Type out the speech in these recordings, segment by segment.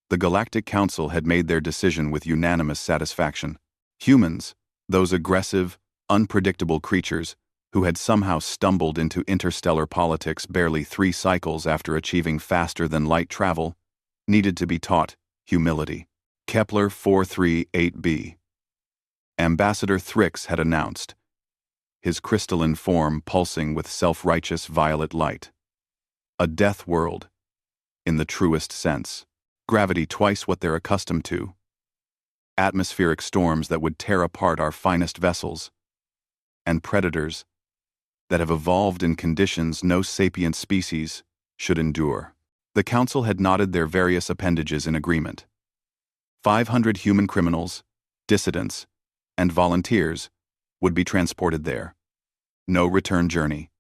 The Galactic Council had made their decision with unanimous satisfaction. Humans, those aggressive, unpredictable creatures who had somehow stumbled into interstellar politics barely 3 cycles after achieving faster-than-light travel, needed to be taught humility. Kepler 438b. Ambassador Thrix had announced, his crystalline form pulsing with self-righteous violet light. A death world, in the truest sense. Gravity twice what they're accustomed to. Atmospheric storms that would tear apart our finest vessels. And predators that have evolved in conditions no sapient species should endure. The Council had nodded their various appendages in agreement. 500 human criminals, dissidents, and volunteers would be transported there. No return journey.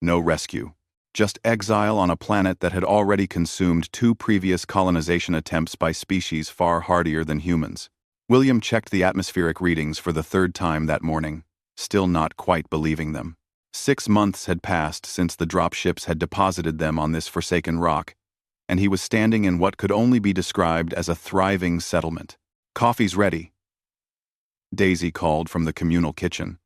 No rescue. Just exile on a planet that had already consumed 2 previous colonization attempts by species far hardier than humans. William checked the atmospheric readings for the 3rd time that morning, still not quite believing them. 6 months had passed since the dropships had deposited them on this forsaken rock, and he was standing in what could only be described as a thriving settlement. "Coffee's ready," Daisy called from the communal kitchen,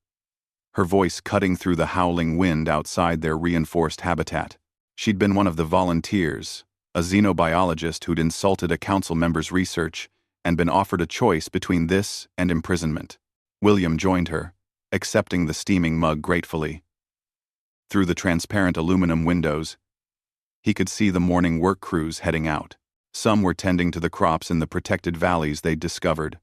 her voice cutting through the howling wind outside their reinforced habitat. She'd been one of the volunteers, a xenobiologist who'd insulted a council member's research and been offered a choice between this and imprisonment. William joined her, accepting the steaming mug gratefully. Through the transparent aluminum windows, he could see the morning work crews heading out. Some were tending to the crops in the protected valleys they'd discovered,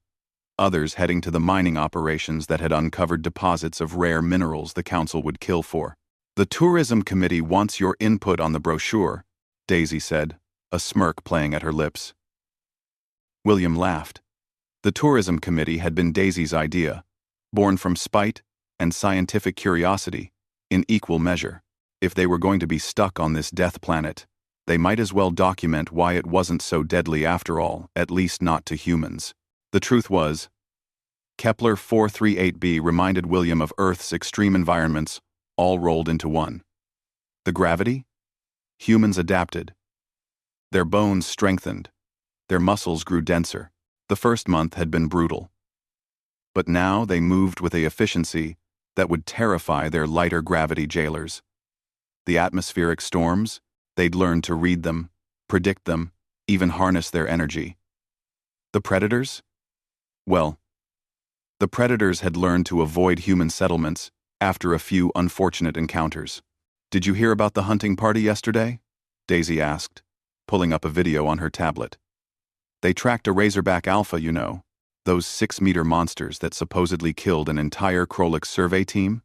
others heading to the mining operations that had uncovered deposits of rare minerals the council would kill for. "The Tourism Committee wants your input on the brochure," Daisy said, a smirk playing at her lips. William laughed. The Tourism Committee had been Daisy's idea, born from spite and scientific curiosity, in equal measure. If they were going to be stuck on this death planet, they might as well document why it wasn't so deadly after all, at least not to humans. The truth was, Kepler 438b reminded William of Earth's extreme environments, all rolled into one. The gravity? Humans adapted. Their bones strengthened. Their muscles grew denser. The first month had been brutal. But now they moved with a efficiency that would terrify their lighter gravity jailers. The atmospheric storms, they'd learned to read them, predict them, even harness their energy. The predators? Well, the predators had learned to avoid human settlements after a few unfortunate encounters. "Did you hear about the hunting party yesterday?" Daisy asked, pulling up a video on her tablet. "They tracked a Razorback Alpha, you know, those 6-meter monsters that supposedly killed an entire Krolix survey team.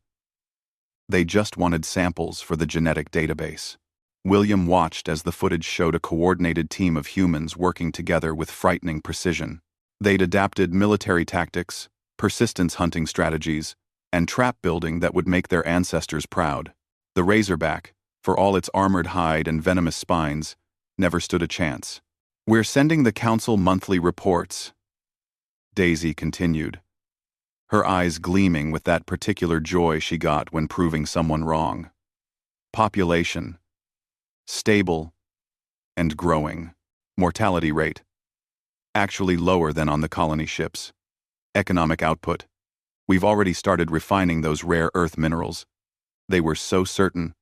They just wanted samples for the genetic database." William watched as the footage showed a coordinated team of humans working together with frightening precision. They'd adapted military tactics, persistence hunting strategies, and trap building that would make their ancestors proud. The Razorback, for all its armored hide and venomous spines, never stood a chance. "We're sending the council monthly reports," Daisy continued, her eyes gleaming with that particular joy she got when proving someone wrong. "Population. Stable. And growing. Mortality rate. Actually lower than on the colony ships. Economic output. We've already started refining those rare earth minerals. They were so certain,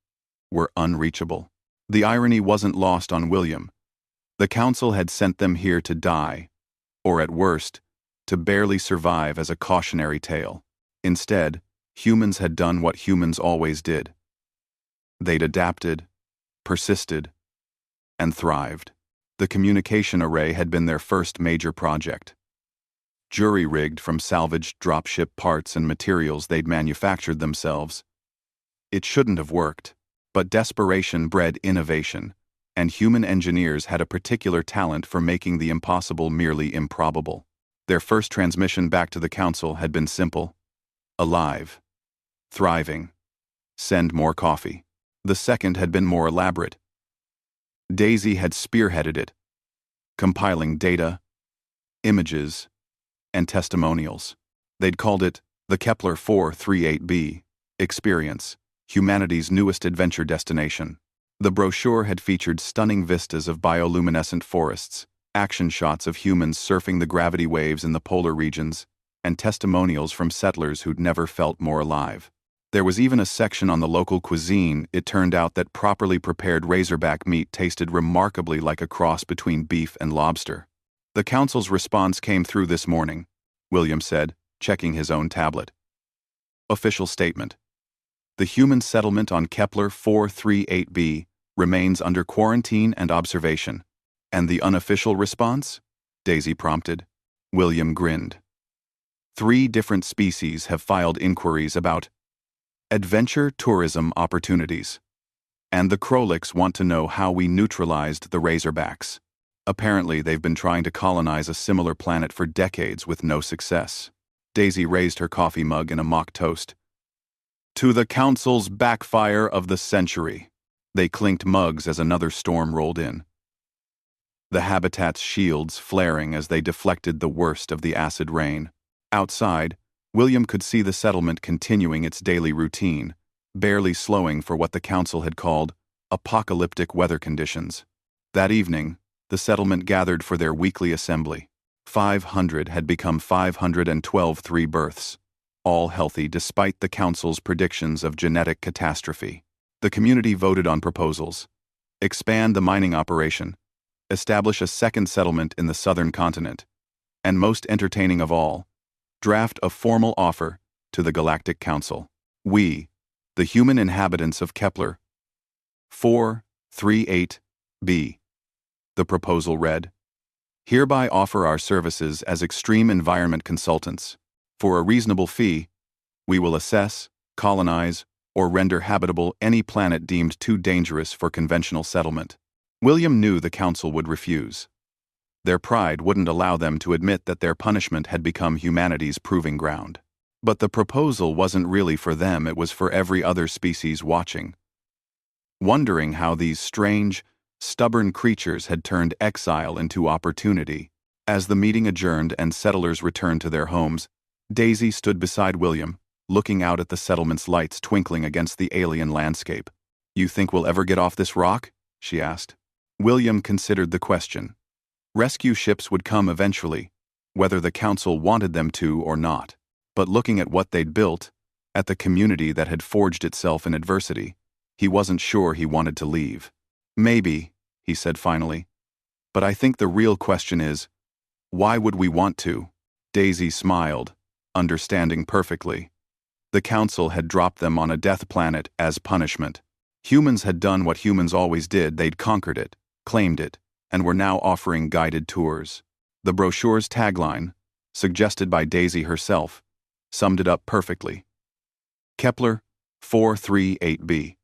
were unreachable." The irony wasn't lost on William. The council had sent them here to die, or at worst, to barely survive as a cautionary tale. Instead, humans had done what humans always did. They'd adapted, persisted, and thrived. The communication array had been their first major project. Jury-rigged from salvaged dropship parts and materials they'd manufactured themselves. It shouldn't have worked, but desperation bred innovation, and human engineers had a particular talent for making the impossible merely improbable. Their first transmission back to the council had been simple. Alive. Thriving. Send more coffee. The second had been more elaborate. Daisy had spearheaded it, compiling data, images, and testimonials. They'd called it the Kepler 438b Experience, humanity's newest adventure destination. The brochure had featured stunning vistas of bioluminescent forests, action shots of humans surfing the gravity waves in the polar regions, and testimonials from settlers who'd never felt more alive. There was even a section on the local cuisine. It turned out that properly prepared razorback meat tasted remarkably like a cross between beef and lobster. The council's response came through this morning, William said, checking his own tablet. Official statement. The human settlement on Kepler 438b remains under quarantine and observation. And the unofficial response? Daisy prompted. William grinned. 3 different species have filed inquiries about adventure tourism opportunities. And the Krolix want to know how we neutralized the razorbacks. Apparently, they've been trying to colonize a similar planet for decades with no success. Daisy raised her coffee mug in a mock toast. To the Council's backfire of the century. They clinked mugs as another storm rolled in. The habitat's shields flaring as they deflected the worst of the acid rain. Outside, William could see the settlement continuing its daily routine, barely slowing for what the council had called apocalyptic weather conditions. That evening, the settlement gathered for their weekly assembly. 500 had become 512 births, all healthy despite the council's predictions of genetic catastrophe. The community voted on proposals: expand the mining operation, establish a second settlement in the southern continent, and most entertaining of all, draft a formal offer to the Galactic Council. We, the human inhabitants of Kepler 438b, the proposal read, hereby offer our services as extreme environment consultants. For a reasonable fee, we will assess, colonize, or render habitable any planet deemed too dangerous for conventional settlement. William knew the council would refuse. Their pride wouldn't allow them to admit that their punishment had become humanity's proving ground. But the proposal wasn't really for them, it was for every other species watching, wondering how these strange, stubborn creatures had turned exile into opportunity. As the meeting adjourned and settlers returned to their homes, Daisy stood beside William, looking out at the settlement's lights twinkling against the alien landscape. You think we'll ever get off this rock? She asked. William considered the question. Rescue ships would come eventually, whether the council wanted them to or not. But looking at what they'd built, at the community that had forged itself in adversity, he wasn't sure he wanted to leave. Maybe, he said finally. But I think the real question is, why would we want to? Daisy smiled, understanding perfectly. The council had dropped them on a death planet as punishment. Humans had done what humans always did. They'd conquered it, claimed it, and were now offering guided tours. The brochure's tagline, suggested by Daisy herself, summed it up perfectly. Kepler 438b,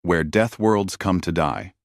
where death worlds come to die.